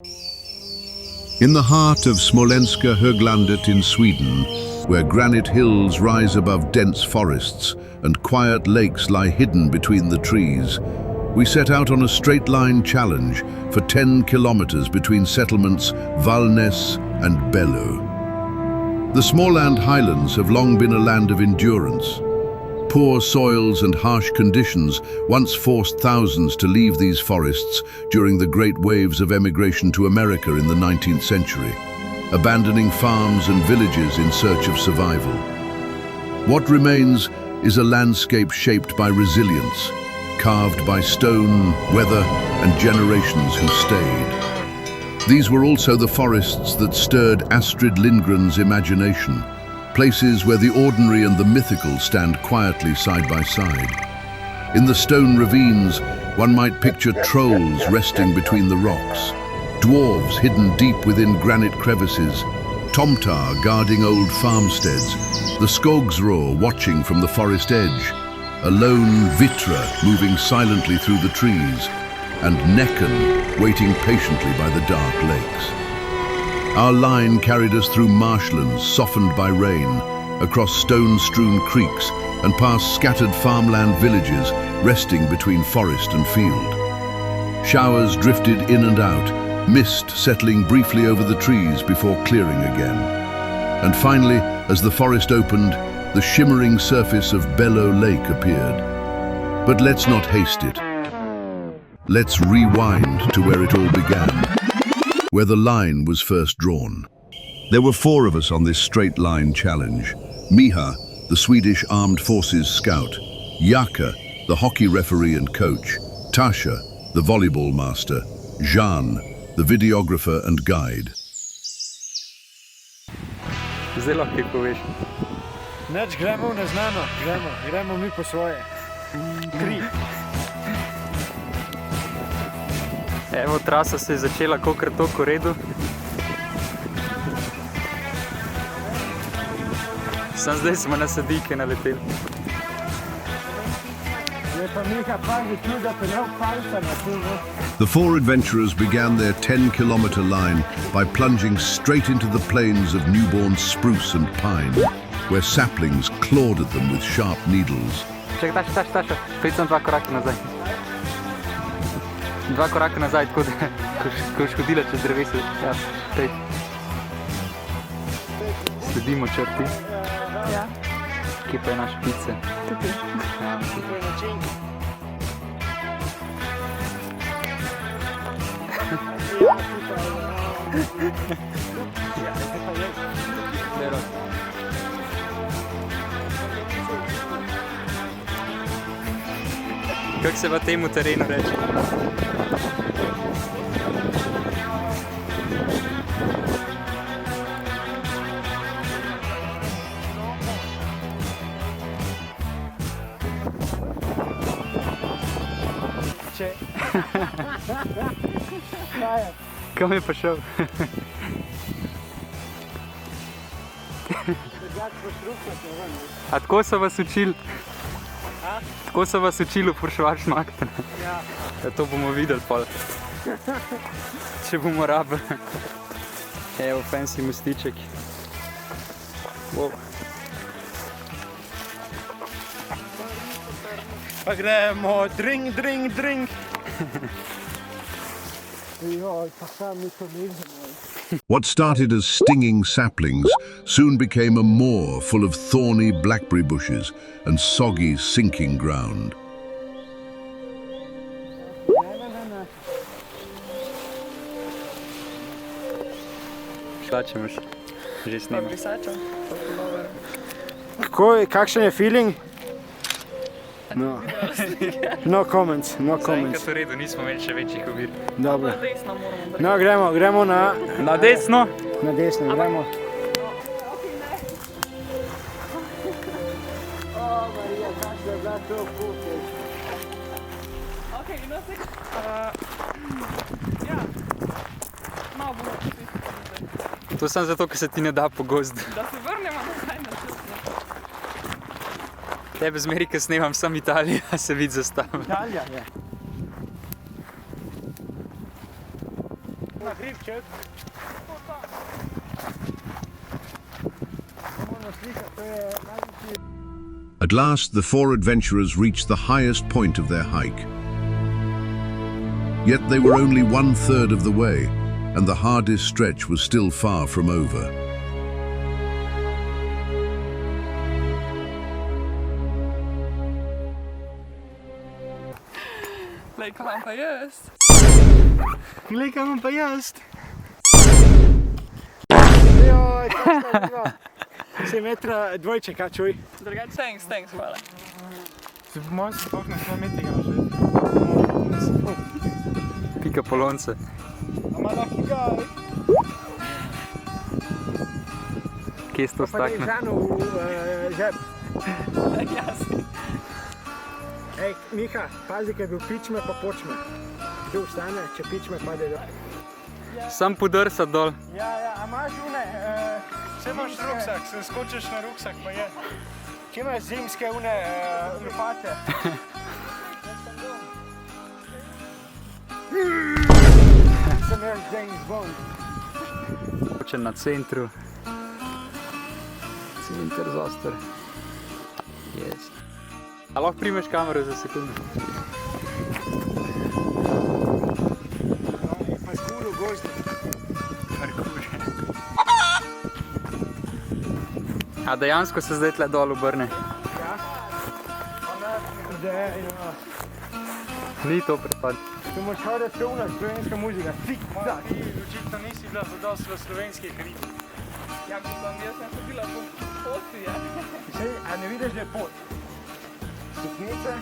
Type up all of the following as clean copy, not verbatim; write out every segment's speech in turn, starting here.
In the heart of Smolenska Höglandet in Sweden, where granite hills rise above dense forests and quiet lakes lie hidden between the trees, we set out on a straight-line challenge for 10 kilometers between settlements Valnäs and Bello. The Småland highlands have long been a land of endurance. Poor soils and harsh conditions once forced thousands to leave these forests during the great waves of emigration to America in the 19th century, abandoning farms and villages in search of survival. What remains is a landscape shaped by resilience, carved by stone, weather, and generations who stayed. These were also the forests that stirred Astrid Lindgren's imagination, places where the ordinary and the mythical stand quietly side by side. In the stone ravines, one might picture trolls resting between the rocks, dwarves hidden deep within granite crevices, tomtar guarding old farmsteads, the skogsrå watching from the forest edge, a lone vitra moving silently through the trees, and Näcken waiting patiently by the dark lakes. Our line carried us through marshlands softened by rain, across stone-strewn creeks, and past scattered farmland villages resting between forest and field. Showers drifted in and out, mist settling briefly over the trees before clearing again. And finally, as the forest opened, the shimmering surface of Bello Lake appeared. But let's not haste it. Let's rewind to where it all began, where the line was first drawn. There were 4 of us on this straight-line challenge. Miha, the Swedish Armed Forces scout, Jaka, the hockey referee and coach, Tasha, the volleyball master, Jan, the videographer and guide. Zdaj lahko poveš. Neč gremo v neznano, gremo mi po svoje. Kri. Evo, trasa se je začela kakor toliko v redu. Sam zdaj smo na sadike naleteli. Je pa Miha pazi tu, da te ne upalca na tu. The 4 adventurers began their 10-kilometer line by plunging straight into the plains of newborn spruce and pine, where saplings clawed at them with sharp needles. Čekaj, Taša, pej sem 2 korake nazaj. 2 korake nazaj, tako da, ko boš hodila čez drevesa. Ja, pej. Sledimo črti. Ja. Kje pa je naš pice? Tukaj. Ja. Kako se pa temu terenu reče? Če. Kam je pa šel? A tako so vas učili? Tako so vas učili vprašati šmakte? Ja. Ja, to bomo videli pol. Če bomo rabili. Evo, fancy mostiček. Wow. Pa gremo, drink. Joj, pa sam mi to nizemo. What started as stinging saplings soon became a moor full of thorny blackberry bushes and soggy, sinking ground. Šta ćemo že snimati? Brisačo. Kakšen je feeling? No comments. Zaenkrat v redu, nismo imeli še večjih ovir. Dobro. Na desno moramo brati. No, gremo na desno? na desno, gremo. O, Marija, kakšna je bila to pute. Okej, no se... Ja. Malo bomo počistili zdaj. To samo zato, ker se ti ne da po gozdu. Da se vrnemo nazaj na čas. Tebe zmeri, ko snemam sam Italija, se vidi zastava. Italija je. Na hrib. čet. Moramo slikati, to je največji. At last, the four adventurers reached the highest point of their hike. Yet they were only 1/3 of the way, and the hardest stretch was still far from over. Glej, kaj imam pa jaz. Glej, kaj imam pa jaz. Joj, kakšna živa. 10 metra dvojček, a čuj. Drugače, thanks, hvala. Se po mojem se na 100 metrih že. Pika polonce. Ama lucky guy. Kje je to Pa da je stakne? žano v žep. Jasno. Ej, Miha, pazi, kaj bil pičme pa počme. Tu vstane, če pičme pade dol. Sam podrsa dol. Ja, a imaš une? Če imaš ruksak, se skočiš na ruksak pa je. Če imaš zimske une lopate? Sem jaz James Bond. Če na centru. Center zoster. Yes. A lahko primeš kamero za sekundu? Pa skuru gozdi. A dejansko se zdaj tle dol obrne? Ja. Pa ne, Ni to prepad. tu moraš hoditi tu una slovenska muzika. Tik, tak. Očitno nisi bila zadost v slovenskih ritmih. Ja, mislim, jaz sem hodila po poti, ja. Sej, a ne vidiš, da je pot? Stopnice.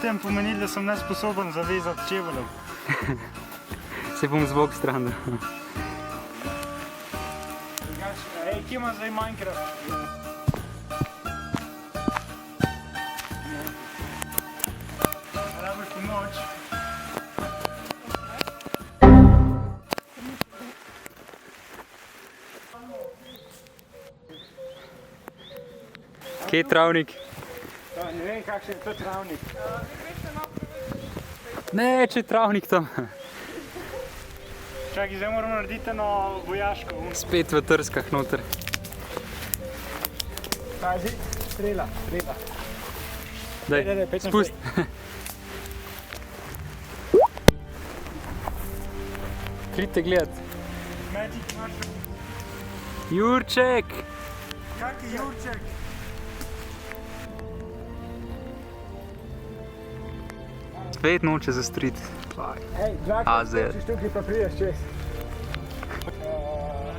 Tem pomeni, da sem nesposoben zavezati čeveljev. Se bom zvok stran. Ej, kje ima zdaj Minecraft? Rabiš pomoč. Kje je travnik? Ne vem, kakšen je to travnik. Ne, če je travnik tam. Čakaj, zdaj moramo narediti eno vojaško. Spet v trskah noter. Pazi, strela. Daj, Daj, 15 spust. Pridite gledat. Magic mushroom. Jurček! Kak je Jurček? Spet noče zastriti. Ej, dvakrat AZ. skočiš tukaj pa prideš čez.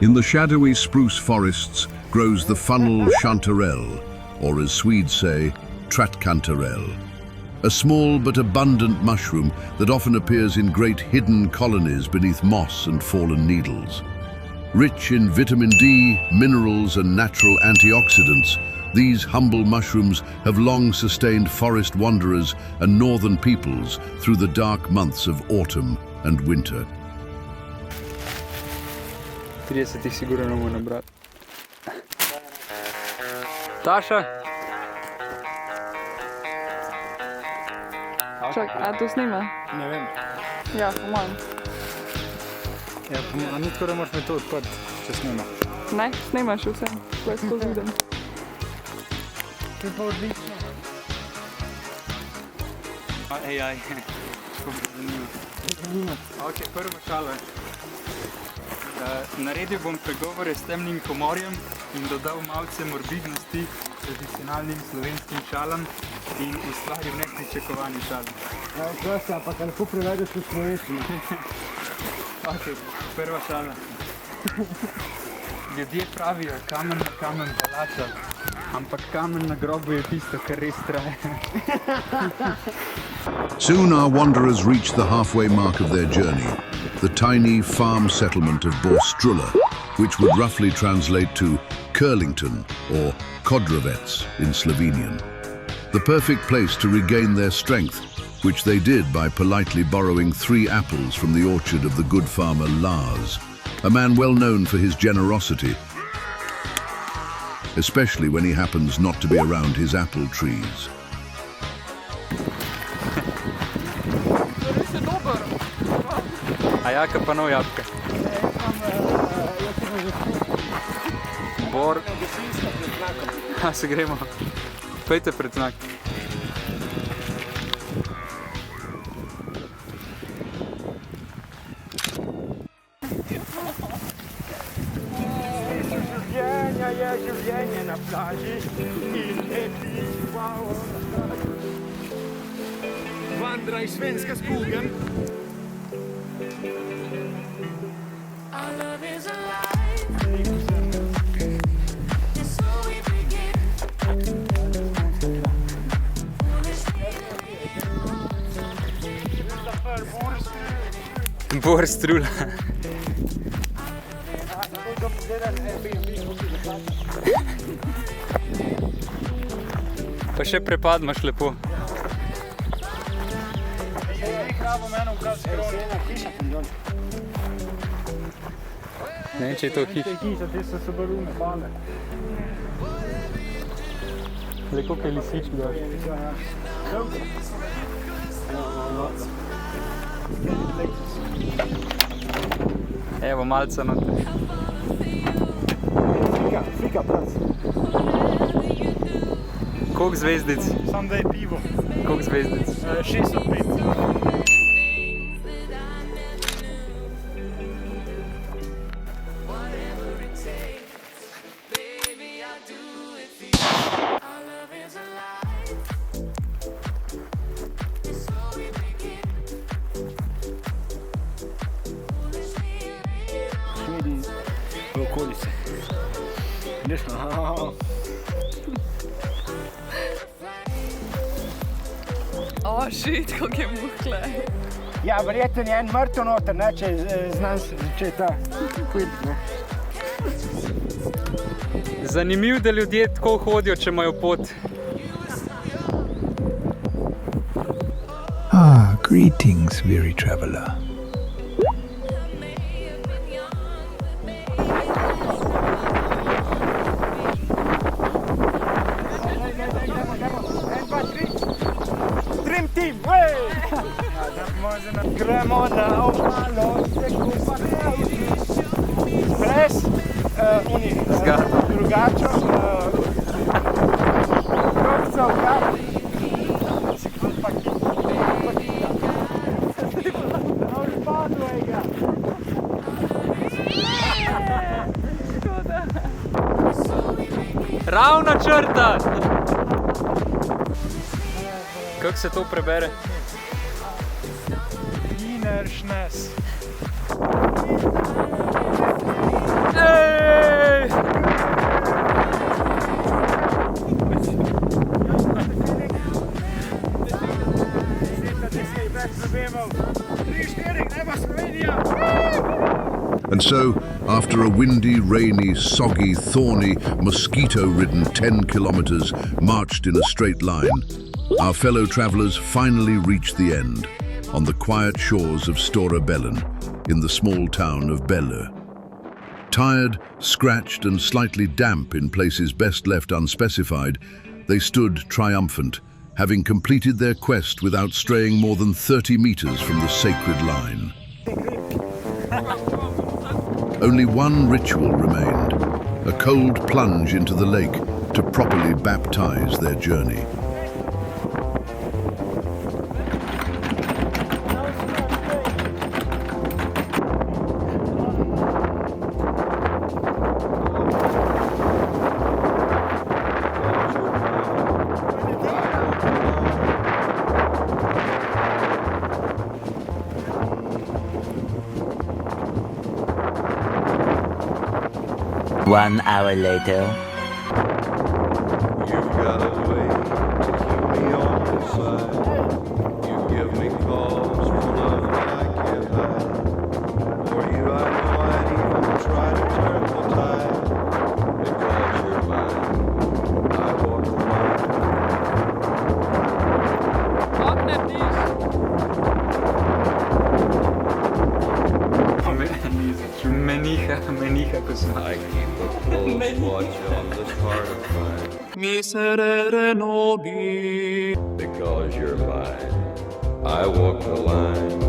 In the shadowy spruce forests grows the funnel chanterelle, or as Swedes say, trattkantarell, a small but abundant mushroom that often appears in great hidden colonies beneath moss and fallen needles. Rich in vitamin D, minerals and natural antioxidants, these humble mushrooms have long sustained forest wanderers and northern peoples through the dark months of autumn and winter. 30 jih sigurno ne bomo nabrati. Taša? Čak, a to snima? Ne vem. Ja, po mojem. Ja, a ni tako, da moraš me to odprt, če snima. Ne, snimaš vse, ko jaz to vidim. To je pa odlično. AI. Ok, prvo šalo. Naredil bom pregovore s temnim humorjem in dodal malce morbidnosti tradicionalnim slovenskim šalam in ustvaril nepričakovani šalam. Ja, prosti, ampak lahko prevedeš v slovenščino. Ok, prva šala. Ljudje pravijo, kamen na kamen palača, ampak kamen na grobu je tisto, kar res traja. Soon our wanderers reached the halfway mark of their journey, the tiny farm settlement of Borstrulla, which would roughly translate to Curlington or Kodrovets in Slovenian. The perfect place to regain their strength, which they did by politely borrowing 3 apples from the orchard of the good farmer Lars, a man well known for his generosity, especially when he happens not to be around his apple trees. A jaka pa nov jabka? Bor. A se gremo. Pejte pred znak. Življenja je življenje na plaži in lepi wow. Vandra i svenska skogen. Our love is alive. And so we begin. Bor strula. Pa še prepad imaš lepo. Ne, če je to hiš. Hiša, te so barume, pale. Le koliko je lisičk daš. Evo, malca noter. Fika, prac. Koliko zvezdic? Sam da je pivo. Koliko zvezdic? 6 od 5. Our love is alive. And so we begin. Foolishly leaning on V okolici. Nešno. O, shit, kako je muhle. Ja, verjetno je en mrtev noter, ne, če je ta quilt, ne. Zanimivo, da ljudje tako hodijo, če imajo pot. Ah, greetings, weary traveler. Dream team, wey! Gremo na obalo, se kupati. Brez drugačo, krokcev, kap. Ravna črta! Kako se to prebere? Ineršnes. Ej! And so, after a windy, rainy, soggy, thorny, mosquito-ridden 10 kilometers marched in a straight line, our fellow travelers finally reached the end, on the quiet shores of Stora Bellen, in the small town of Bellö. Tired, scratched and slightly damp in places best left unspecified, they stood triumphant, having completed their quest without straying more than 30 meters from the sacred line. Only one ritual remained, a cold plunge into the lake to properly baptize their journey. One hour later. You've got a way to keep me on your side. You give me cause for love that I can't hide. For you I know I'd even try to turn the tide. Because you're mine, I walk the line. Meniha, ko smo. I keep a close watch on this heart of mine. Miserere nobi. Because you're mine, I walk the line.